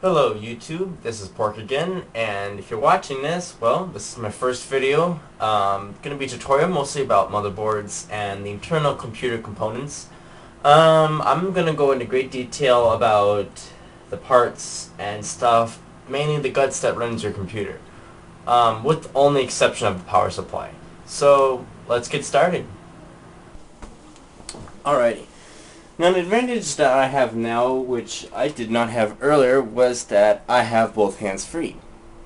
Hello YouTube, this is Pork again, and if you're watching this, well, this is my first video. Gonna be a tutorial mostly about motherboards and the internal computer components. I'm gonna go into great detail about the parts and stuff, mainly the guts that runs your computer, with the only exception of the power supply. So, let's get started. Alrighty. Now, an advantage that I have now, which I did not have earlier, was that I have both hands free.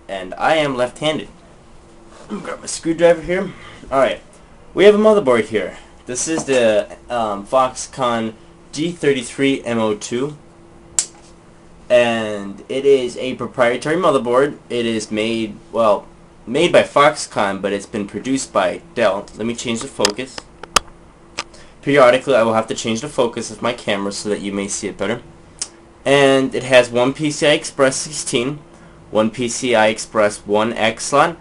And I am left-handed. Grab my screwdriver here. Alright, we have a motherboard here. This is the Foxconn G33MO2. And it is a proprietary motherboard. It is made by Foxconn, but it's been produced by Dell. Let me change the focus. Periodically, I will have to change the focus of my camera so that you may see it better. And it has one PCI Express 16, one PCI Express 1X slot,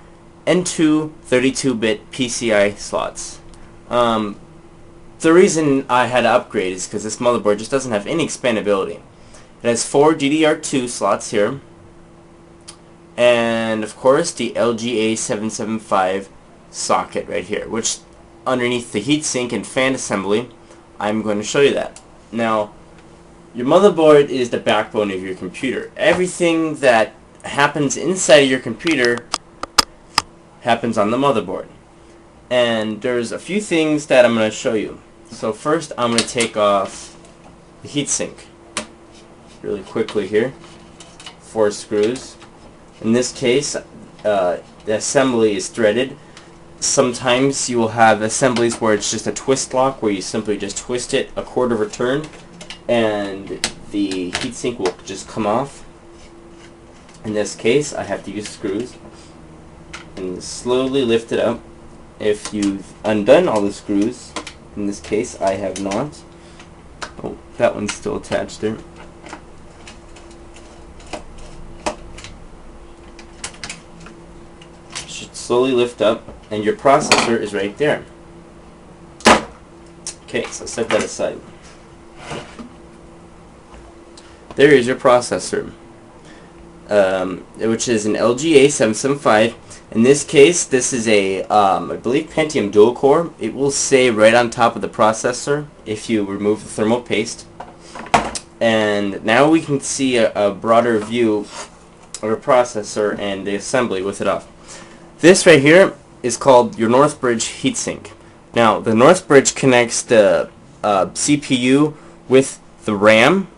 and two 32-bit PCI slots. The reason I had to upgrade is because this motherboard just doesn't have any expandability. It has four DDR2 slots here, and of course the LGA775 socket right here, which underneath the heatsink and fan assembly, I'm going to show you that. Now, your motherboard is the backbone of your computer. Everything that happens inside of your computer happens on the motherboard. And there's a few things that I'm going to show you. So first, I'm going to take off the heatsink really quickly here. 4 screws. In this case, the assembly is threaded. Sometimes you will have assemblies where it's just a twist lock, where you simply just twist it a quarter of a turn and the heatsink will just come off. In this case, I have to use screws and slowly lift it up. If you've undone all the screws, in this case I have not. Oh, that one's still attached there. Should slowly lift up, and your processor is right there. Okay, so set that aside. There is your processor, which is an LGA775. In this case, this is a, I believe, Pentium dual core. It will say right on top of the processor if you remove the thermal paste. And now we can see a broader view of a processor and the assembly with it off. This right here is called your North Bridge heatsink. Now, the North Bridge connects the CPU with the RAM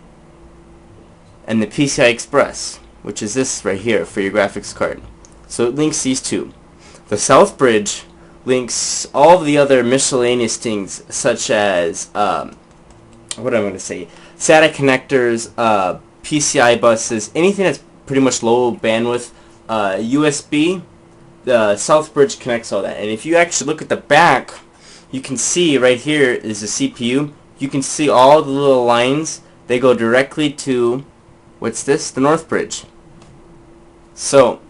and the PCI Express, which is this right here for your graphics card. So it links these two. The South Bridge links all of the other miscellaneous things, such as what am I going to say? SATA connectors, PCI buses, anything that's pretty much low bandwidth, USB. The South Bridge connects all that. And if you actually look at the back, you can see right here is the CPU. You can see all the little lines. They go directly to, what's this? The North Bridge. So,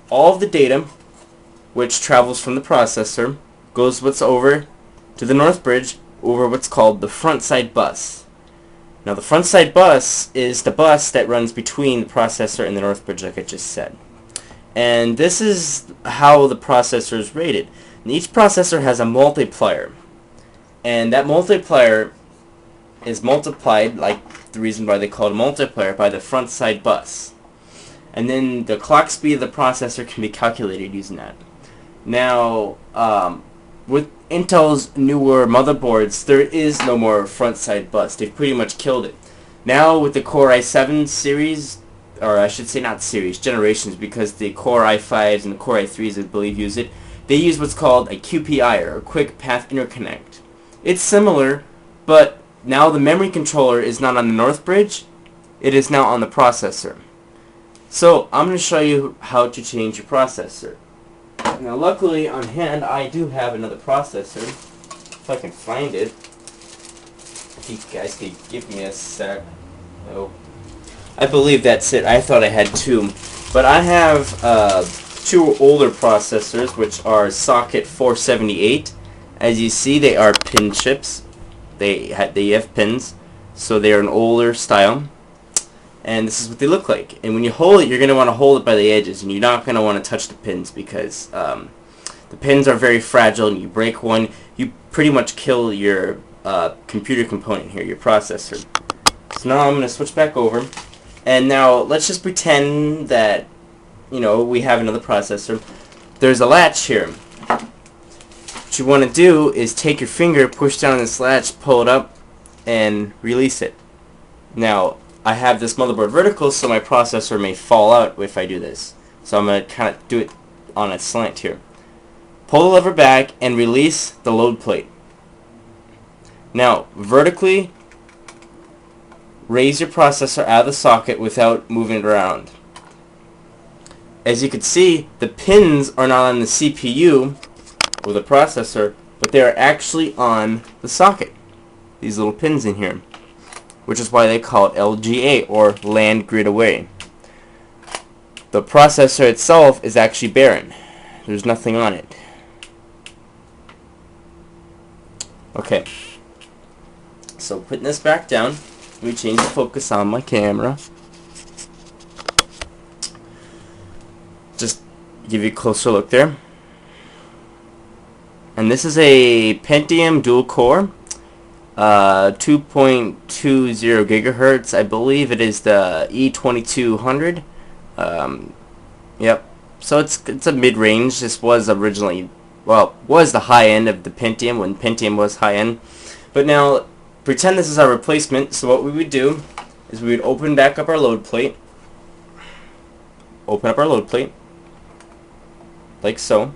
all of the data, which travels from the processor, goes over to the North Bridge over what's called the front side bus. Now, the front side bus is the bus that runs between the processor and the North Bridge, like I just said. And this is how the processor is rated. And each processor has a multiplier, and that multiplier is multiplied, like the reason why they call it a multiplier, by the front side bus. And then the clock speed of the processor can be calculated using that. Now, with Intel's newer motherboards, there is no more front side bus. They've pretty much killed it. Now with the Core i7 series, or I should say not series, generations, because the Core i5s and the Core i3s, I believe, use it. They use what's called a QPI, or a Quick Path Interconnect. It's similar, but now the memory controller is not on the North Bridge, it is now on the processor. So, I'm going to show you how to change your processor. Now, luckily, on hand, I do have another processor, if I can find it. If you guys could give me a sec. Oh. I believe that's it. I thought I had two. But I have two older processors, which are socket 478. As you see, they are pin chips. They have pins, so they are an older style. and this is what they look like. And when you hold it, you're going to want to hold it by the edges, and you're not going to want to touch the pins because the pins are very fragile, and you break one, you pretty much kill your computer component here, your processor. So now I'm going to switch back over, and now let's just pretend that, you know, we have another processor. There's a latch here. What you want to do is take your finger, push down on this latch, pull it up, and release it. Now, I have this motherboard vertical, so my processor may fall out if I do this. So I'm going to kind of do it on a slant here. Pull the lever back and release the load plate. Now, vertically, raise your processor out of the socket without moving it around. As you can see, the pins are not on the CPU or the processor, but they are actually on the socket. These little pins in here, which is why they call it LGA, or land grid away. The processor itself is actually barren. There's nothing on it. Okay, so putting this back down, let me change the focus on my camera. Just give you a closer look there. And this is a Pentium dual core, 2.20 gigahertz. I believe it is the E2200. Yep. So it's a mid-range. This was originally, well, was the high end of the Pentium when Pentium was high end. But now pretend this is our replacement. So what we would do is we would open back up our load plate. Open up our load plate like so.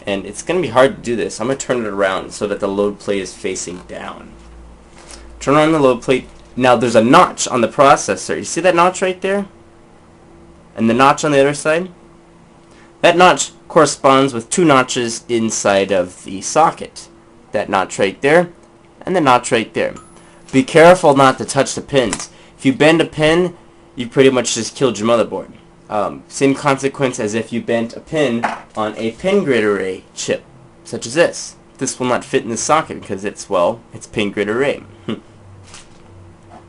And it's going to be hard to do this. I'm going to turn it around so that the load plate is facing down. Turn on the load plate. Now there's a notch on the processor. You see that notch right there? And the notch on the other side? That notch corresponds with two notches inside of the socket. That notch right there and the notch right there. Be careful not to touch the pins. If you bend a pin, you pretty much just killed your motherboard. Same consequence as if you bent a pin on a pin grid array chip, such as this. This will not fit in the socket because it's, well, it's pin grid array.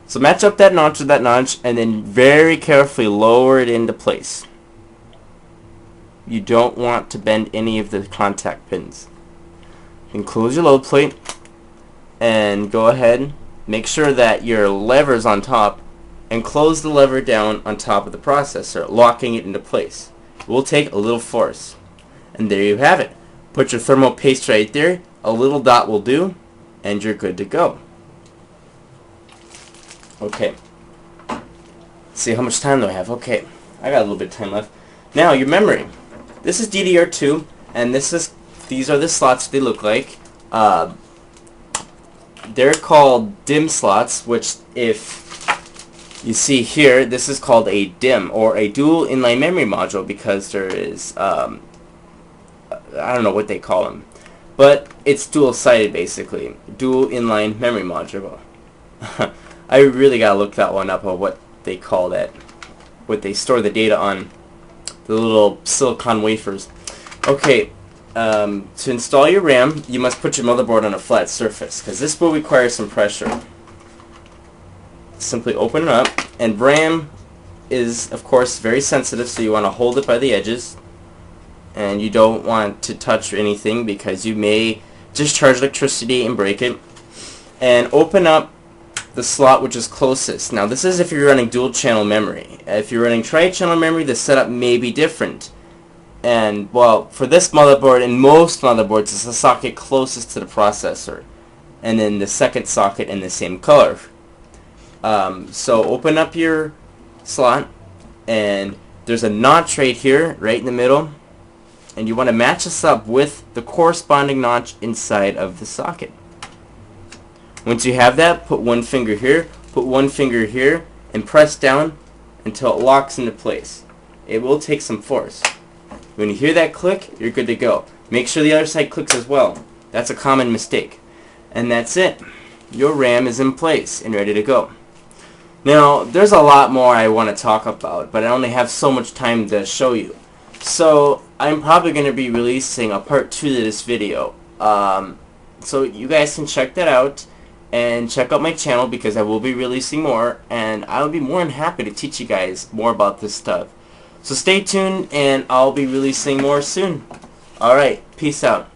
So match up that notch with that notch and then very carefully lower it into place. You don't want to bend any of the contact pins. Then close your load plate and go ahead, make sure that your lever is on top, and close the lever down on top of the processor, locking it into place. It will take a little force. And there you have it. Put your thermal paste right there, a little dot will do, and you're good to go. Okay. Let's see, how much time do I have? Okay, I got a little bit of time left. Now, your memory. This is DDR2, and these are the slots they look like. They're called DIMM slots, which if you see here, this is called a DIMM, or a dual inline memory module, because there is, I don't know what they call them, but it's dual-sided basically, dual inline memory module. I really gotta look that one up of what they call that, what they store the data on, the little silicon wafers. Okay, to install your RAM, you must put your motherboard on a flat surface, because this will require some pressure. Simply open it up, and RAM is of course very sensitive, so you want to hold it by the edges, and you don't want to touch anything because you may discharge electricity and break it. And open up the slot which is closest. Now this is if you're running dual channel memory. If you're running tri-channel memory, the setup may be different. And well, for this motherboard and most motherboards, it's the socket closest to the processor, and then the second socket in the same color. So open up your slot, and there's a notch right here, right in the middle, and you want to match this up with the corresponding notch inside of the socket. Once you have that, put one finger here, put one finger here, and press down until it locks into place. It will take some force. When you hear that click, you're good to go. Make sure the other side clicks as well. That's a common mistake. And that's it. Your RAM is in place and ready to go. Now, there's a lot more I want to talk about, but I only have so much time to show you. So, I'm probably going to be releasing a part 2 to this video. So, you guys can check that out. and check out my channel because I will be releasing more, and I will be more than happy to teach you guys more about this stuff. So stay tuned, and I'll be releasing more soon. Alright, peace out.